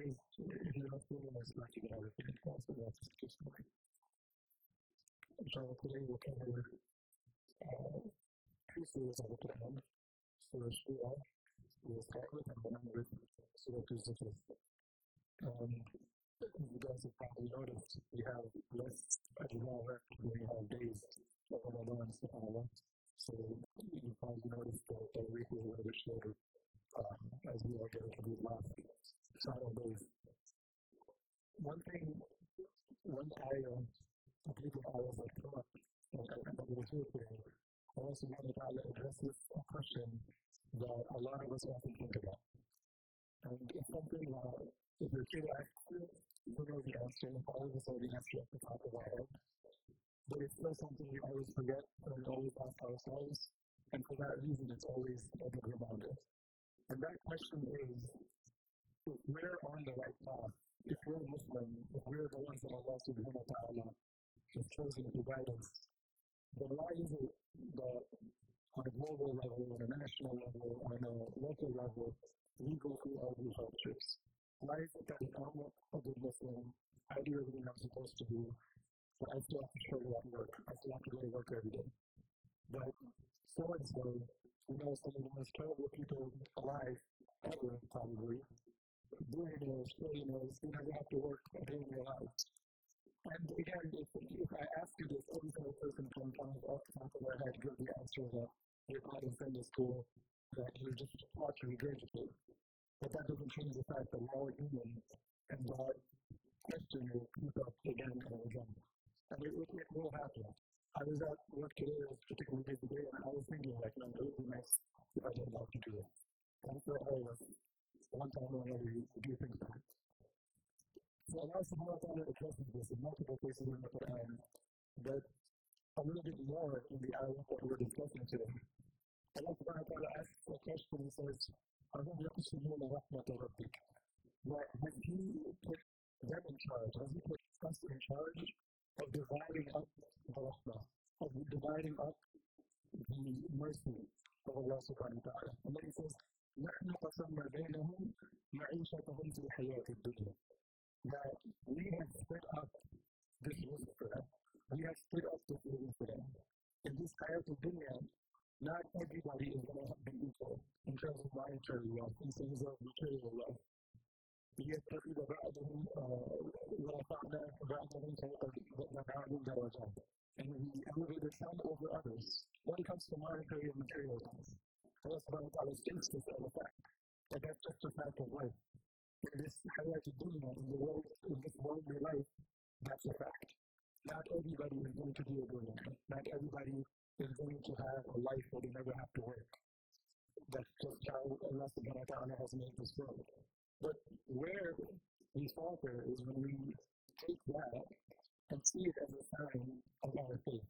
is, if you're not feeling as like you have a feeling also, that's just fine. So today we'll cover two series of the Quran. Surah Shura, we'll start with, and then I'm with Surah Al-Zufr. You guys have probably noticed we have less Ajwa left than we have days of Ramadan, subhanAllah. So you probably noticed that the week is a little bit shorter as we are getting to the last final days. One ayah, I believe the ayahs that come up and that we're here today, Allah subhanahu wa ta'ala addresses a question that a lot of us often think about. And it's something that if you're here to ask it, you know the answer, all of us know the answer at the top of our head. But it's still something we always forget and we always ask ourselves, and for that reason it's always a good reminder. And that question is, if we're on the right path, if we're Muslim, if we're the ones that Allah subhanahu wa ta'ala has chosen to guide us, then why is it that on a global level, on a national level, on a local level, we go through all these hardships? Why is it that if I'm a good Muslim, I do everything I'm supposed to do, but I still have to struggle at work, I still have to go to work every day? But so-and-so, some of the most terrible people alive ever, probably, billionaires, trillionaires, who never have to work a day in their lives. And again, if I ask you this, every single person can kind of off the top of their head give the answer that you're not in Sunday school, that you're just taught to regurgitate. But that doesn't change the fact that we're all human, and that question will keep up again and again. And it will happen. I was at work today, it was a particularly busy day, and I was thinking, like, man, it would be nice if I didn't have to do it. And for all of us, one time or another, we do things like that. So Allah subhanahu wa ta'ala addresses this in multiple places in the Quran, but a little bit more in the ayah that we're discussing today. Allah subhanahu wa ta'ala asks a question and says, أَهُمْ يَقْسِمُونَ رَحْمَةَ رَبِّكَ? That has He put them in charge? Has He put us in charge of dividing up the rahmah, of dividing up the mercy of Allah subhanahu wa ta'ala? And then He says, نَحْنُ قَسَمْنَا بَيْنَهُمْ مَعِيشَتَهُمْ فِي الْحَيَاةِ الدُّنْيَا. That we have split up this risk for them. We have split up this living for them. In this hayat al-dunya, not everybody is going to be equal in terms of monetary wealth, in terms of material wealth. لِيَتَّخِذَ بَعْضُهُمْ وَرَفَعْنَا بَعْضَهُمْ فَوْقَ بَعْضٍ دَرَجَاتٍ. And we elevated some over others when it comes to monetary and material things. Allah subhanahu wa ta'ala states this as a fact. But that's just a fact of life. In this hayat al-dunya, in this worldly life, that's a fact. Not everybody is going to be a billionaire. Not everybody is going to have a life where they never have to work. That's just how Allah subhanahu wa ta'ala has made this world. But where we falter is when we take that and see it as a sign of our faith.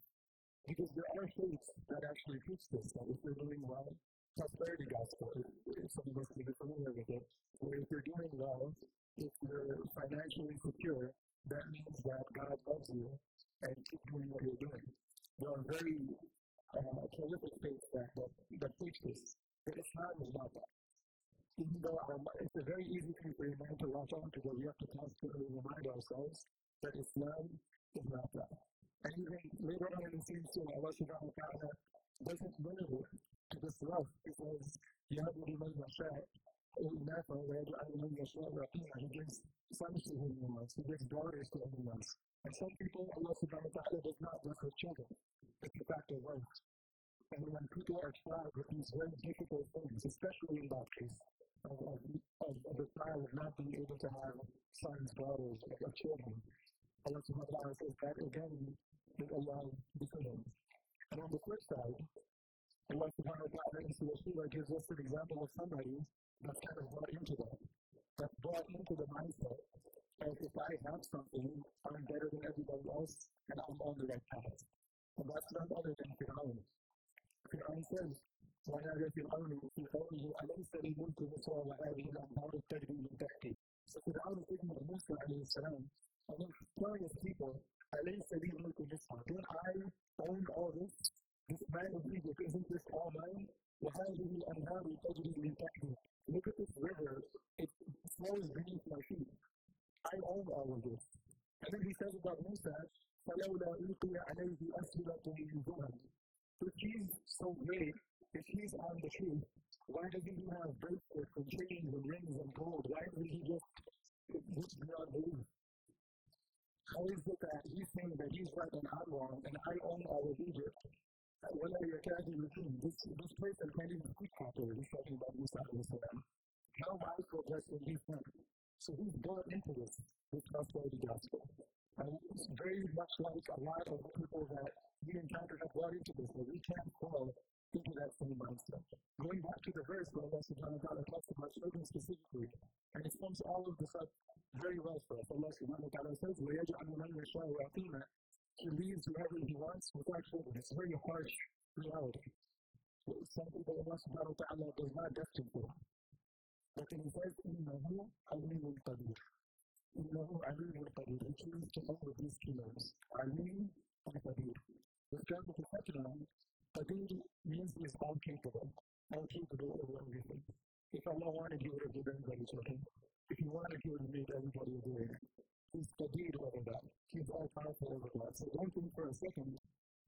Because there are faiths that actually teach this, that if you're doing well, prosperity gospel, if some of us may be familiar with it, where if you're doing well, if you're financially secure, that means that God loves you and keep doing what you're doing. There are very prolific faiths that teach this. But Islam is not that. Even though it's a very easy thing for a man to latch on to, but we have to constantly remind ourselves that Islam is not that. And even later on in the same surah, Allah subhanahu wa ta'ala doesn't limit it to this wealth. He says, يَهَبُ لِمَنْ يَشَاءُ إِنَاثًا وَيَجْعَلُ مَنْ يَشَاءُ عَقِيمًا. He gives sons to whom He wants. He gives daughters to whom He wants. And some people, Allah subhanahu wa ta'ala does not bless with children. It's a fact of life. And when people are tried with these very difficult things, especially in that case, of the trial of not being able to have sons, daughters, or children, Allah subhanahu wa ta'ala says that again is allowed between. And on the flip side, Allah subhanahu wa ta'ala in Surah Shura gives us an example of somebody that's kind of brought into that. That's brought into the mindset of if I have something, I'm better than everybody else, and I'm on the right path. And that's none other than Fir'aun. Fir'aun says, وَنَادَى فِرْعَوْنُ فِي قَوْمِهِ أَلَيْسَ لِي مُلْكُ مِصْرَ وَهَٰذِهِ الْأَنْهَارُ تَجْرِي مِن تَحْتِي. So Fir'aun is speaking to Musa alayhi salam, and he's telling his people, أَلَيْسَ لِي مُلْكُ مِصْرَ. Don't I own all this? This land of Egypt, isn't this all mine? وَهَٰذِهِ الْأَنْهَارُ تَجْرِي مِن تَحْتِي. Look at this river. It flows beneath my feet. I own all of this. And then he says about Musa, فَلَوْلَا أُلْقِيَ عَلَيْهِ أَسْوِرَةٌ مِّن ذُهَبٍ. If he's so great, if he's on the truth, why doesn't he have bracelets and chains and rings and gold? Why doesn't he just reach beyond belief? How is it that he's saying that he's right and I'm wrong and I own all of Egypt? Whether you're carrying the king, this person can't even speak properly. He's talking about Musa alayhi salam. How am I so blessed in these things? So he's brought into this prosperity gospel. And it's very much like a lot of the people that we encounter have brought into this, that we can't fall into that same mindset. Going back to the verse where Allah subhanahu wa ta'ala talks about children specifically, and it sums all of this up very well for us. Allah subhanahu wa ta'ala says, وَيَجْعَلُ مَنْ يَشَاءُ عَقِيمًا. He leaves whoever he wants without children. It's a very harsh reality. Some people Allah subhanahu wa ta'ala does not destine for. But then he says, إِنَّهُ عَلِيمٌ قَدِيرٌ. إِنَّهُ عَلِيمٌ قَدِيرٌ. He chooses to all of these kingdoms. عَلِيمٌ and Qadir. The term of the second one, Qadir means he is all capable of everything. If Allah wanted, he would have given everybody children. If he wanted, he would have made everybody a doer. He's Qadir over that. He's all powerful over that. So don't think for a second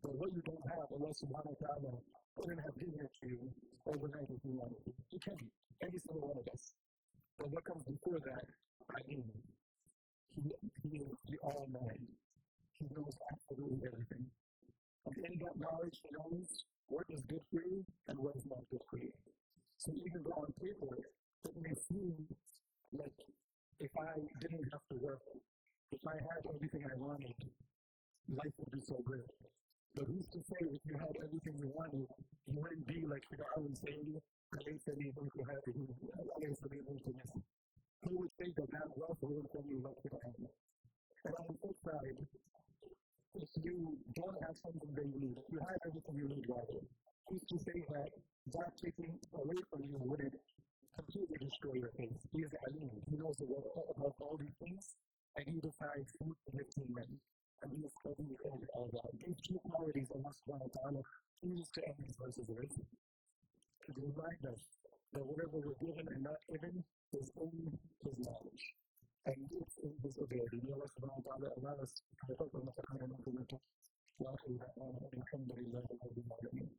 that what you don't have, Allah subhanahu wa ta'ala couldn't have given it to you overnight if you wanted to. He can. Every single one of us. But what comes before that, I mean, he is the all-knowing. He knows absolutely everything. And in that knowledge, he knows what is good for you and what is not good for you. So even though on paper, it may seem like if I didn't have to work, if I had everything I wanted, life would be so good. But who's to say if you had everything you wanted, you wouldn't be like Fir'aun saying, who would think that that wealth would have you like Fir'aun? And on the flip side, if you don't have something that you need, if you have everything you need, rather, who's to say that that taking away from you wouldn't completely destroy your faith? He is Alim. He knows about all these things, and he decides who to lift him in. And he is studying over all that. These two qualities Allah subhanahu wa ta'ala uses to end these verses with to remind us that whatever we're given and not given is in His knowledge. And it's in His ability. May Allah subhanahu wa ta'ala allow us to help in the Quran and implement it. وآخر دعوانا الحمد لله رب العالمين.